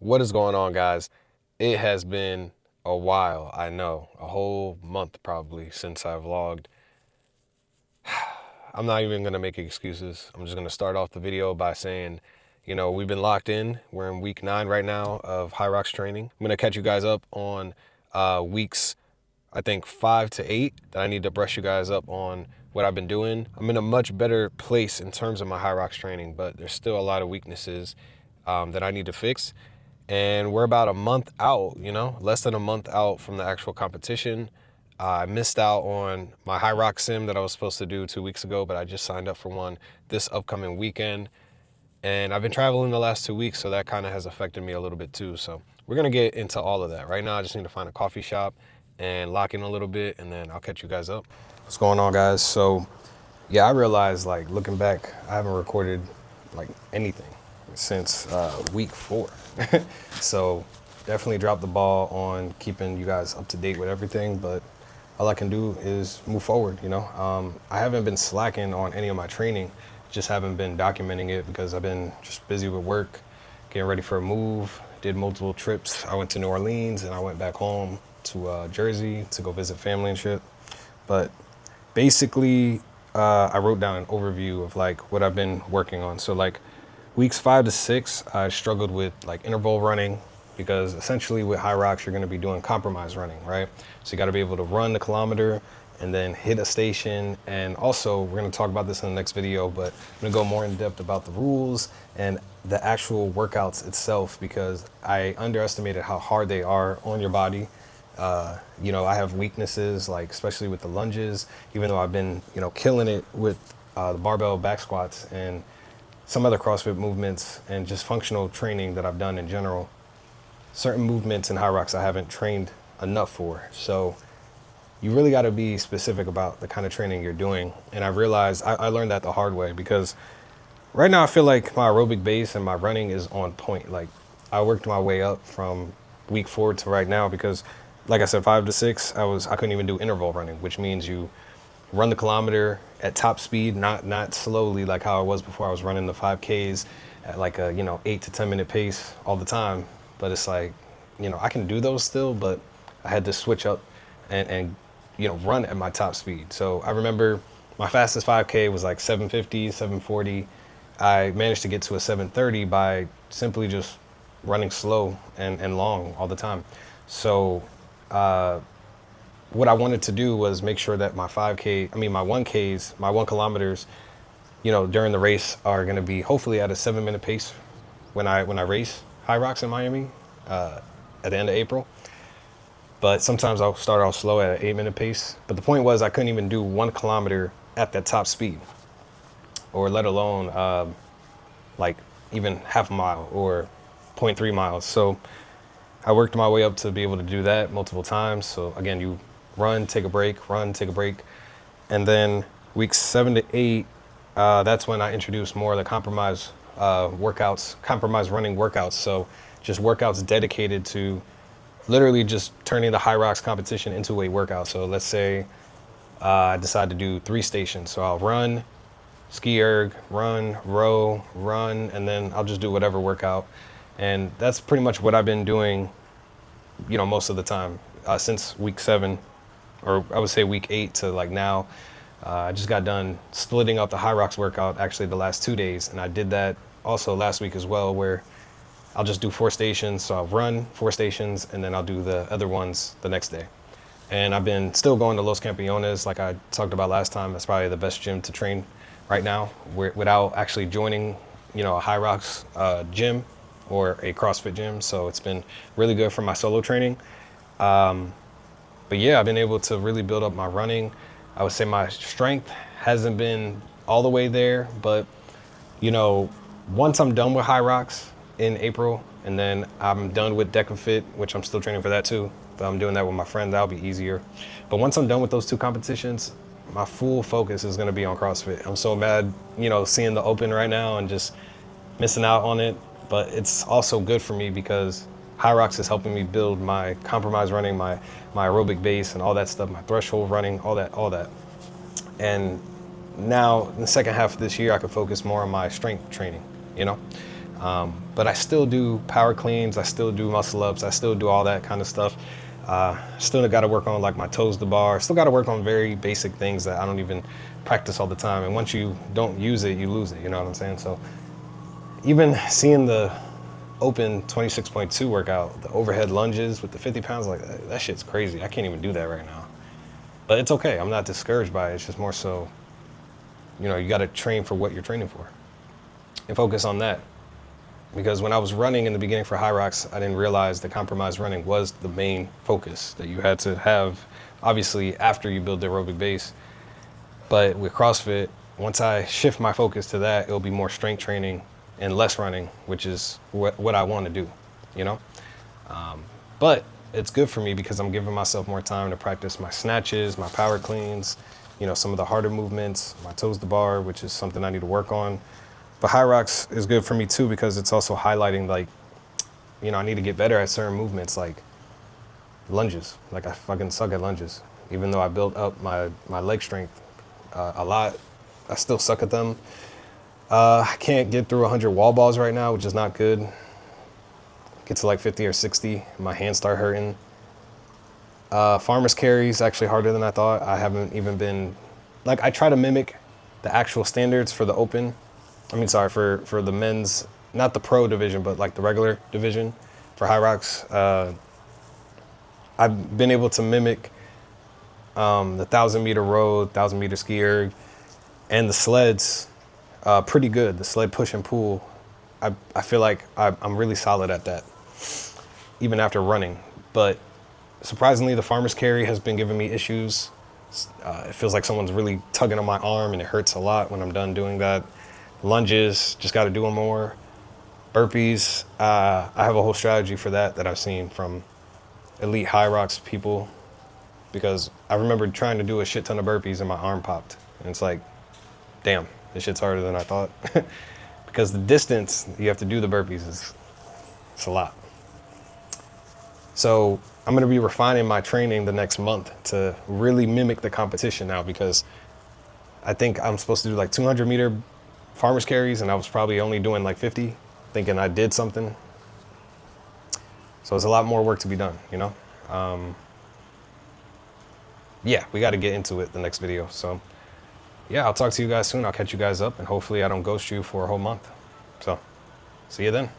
What is going on, guys? It has been a while, I know, a whole month probably since I vlogged. I'm not even gonna make excuses. I'm just gonna start off the video by saying, we've been locked in. We're in week 9 right now of Hyrox training. I'm gonna catch you guys up on weeks, I think 5 to 8, that I need to brush you guys up on what I've been doing. I'm in a much better place in terms of my Hyrox training, but there's still a lot of weaknesses that I need to fix. And we're about a month out, less than a month out from the actual competition. I missed out on my Hyrox sim that I was supposed to do 2 weeks ago, but I just signed up for one this upcoming weekend. And I've been traveling the last 2 weeks, so that kind of has affected me a little bit too. So we're gonna get into all of that. Right now, I just need to find a coffee shop and lock in a little bit, and then I'll catch you guys up. What's going on, guys? So yeah, I realized, like, looking back, I haven't recorded like anything since week 4. So definitely dropped the ball on keeping you guys up to date with everything, but all I can do is move forward. I haven't been slacking on any of my training, just haven't been documenting it because I've been just busy with work, getting ready for a move, did multiple trips. I went to New Orleans and I went back home to Jersey to go visit family and shit. But basically, I wrote down an overview of like what I've been working on. So like weeks 5 to 6, I struggled with like interval running because essentially with Hyrox, you're going to be doing compromise running, right? So you got to be able to run the kilometer and then hit a station. And also, we're going to talk about this in the next video, but I'm going to go more in depth about the rules and the actual workouts itself because I underestimated how hard they are on your body. I have weaknesses, like especially with the lunges, even though I've been, killing it with the barbell back squats and some other CrossFit movements and just functional training that I've done in general. Certain movements in Hyrox I haven't trained enough for. So you really got to be specific about the kind of training you're doing. And I realized I learned that the hard way because right now I feel like my aerobic base and my running is on point. Like I worked my way up from week 4 to right now because like I said, 5 to 6, I couldn't even do interval running, which means you run the kilometer at top speed, not slowly like how I was before. I was running the 5Ks at like a 8 to 10 minute pace all the time. But it's like, I can do those still, but I had to switch up and run at my top speed. So I remember my fastest 5K was like 750, 740. I managed to get to a 730 by simply just running slow and long all the time. So what I wanted to do was make sure that my 5K, my 1Ks, my 1 kilometers, during the race are going to be hopefully at a 7 minute pace when I race Hyrox in Miami at the end of April. But sometimes I'll start off slow at an 8 minute pace. But the point was I couldn't even do 1 kilometer at that top speed, or let alone like even half a mile or zero point 0.3 miles. So I worked my way up to be able to do that multiple times. So again, you run, take a break, run, take a break. And then weeks 7 to 8, that's when I introduced more of the compromise workouts, compromise running workouts. So just workouts dedicated to literally just turning the Hyrox competition into a workout. So let's say I decide to do 3 stations. So I'll run, ski erg, run, row, run, and then I'll just do whatever workout. And that's pretty much what I've been doing, most of the time since week 7, or I would say week 8 to like now. I just got done splitting up the Hyrox workout actually the last 2 days, and I did that also last week as well, where I'll just do 4 stations. So I'll run 4 stations, and then I'll do the other ones the next day. And I've been still going to Los Campeones, like I talked about last time. That's probably the best gym to train right now, without actually joining, a Hyrox gym or a CrossFit gym. So it's been really good for my solo training. But yeah, I've been able to really build up my running. I would say my strength hasn't been all the way there, but once I'm done with Hyrox in April, and then I'm done with DecaFit, which I'm still training for that too, but I'm doing that with my friend, that'll be easier. But once I'm done with those 2 competitions, my full focus is gonna be on CrossFit. I'm so mad, seeing the open right now and just missing out on it, but it's also good for me because Hyrox is helping me build my compromise running, my aerobic base and all that stuff, my threshold running, all that. And now in the second half of this year, I could focus more on my strength training, But I still do power cleans, I still do muscle ups, I still do all that kind of stuff. Still got to work on like my toes to bar. Still got to work on very basic things that I don't even practice all the time. And once you don't use it, you lose it. You know what I'm saying? So even seeing the open 26.2 workout, the overhead lunges with the 50 pounds, like that shit's crazy. I can't even do that right now. But it's okay. I'm not discouraged by it. It's just more so, you got to train for what you're training for and focus on that. Because when I was running in the beginning for Hyrox, I didn't realize that compromised running was the main focus that you had to have, obviously, after you build the aerobic base. But with CrossFit, once I shift my focus to that, it'll be more strength training and less running, which is what I want to do, you know? But it's good for me because I'm giving myself more time to practice my snatches, my power cleans, some of the harder movements, my toes to bar, which is something I need to work on. But Hyrox is good for me too because it's also highlighting like, I need to get better at certain movements like lunges. Like I fucking suck at lunges. Even though I built up my leg strength a lot, I still suck at them. I can't get through 100 wall balls right now, which is not good. Get to like 50 or 60, my hands start hurting. Farmer's carry is actually harder than I thought. I haven't even been, like I try to mimic the actual standards for the open. For the men's, not the pro division, but like the regular division for Hyrox. I've been able to mimic the 1,000-meter road, 1,000-meter ski erg, and the sleds pretty good. The sled push and pull, I feel like I'm really solid at that, even after running. But surprisingly, the farmer's carry has been giving me issues. It feels like someone's really tugging on my arm and it hurts a lot when I'm done doing that. Lunges, just got to do them more. Burpees, I have a whole strategy for that I've seen from elite Hyrox people, because I remember trying to do a shit ton of burpees and my arm popped. And it's like, damn, this shit's harder than I thought. Because the distance you have to do the burpees it's a lot. So I'm going to be refining my training the next month to really mimic the competition now, because I think I'm supposed to do like 200-meter farmer's carries, and I was probably only doing like 50, thinking I did something. So it's a lot more work to be done, Yeah, we got to get into it the next video. So yeah, I'll talk to you guys soon. I'll catch you guys up, and hopefully I don't ghost you for a whole month. So see you then.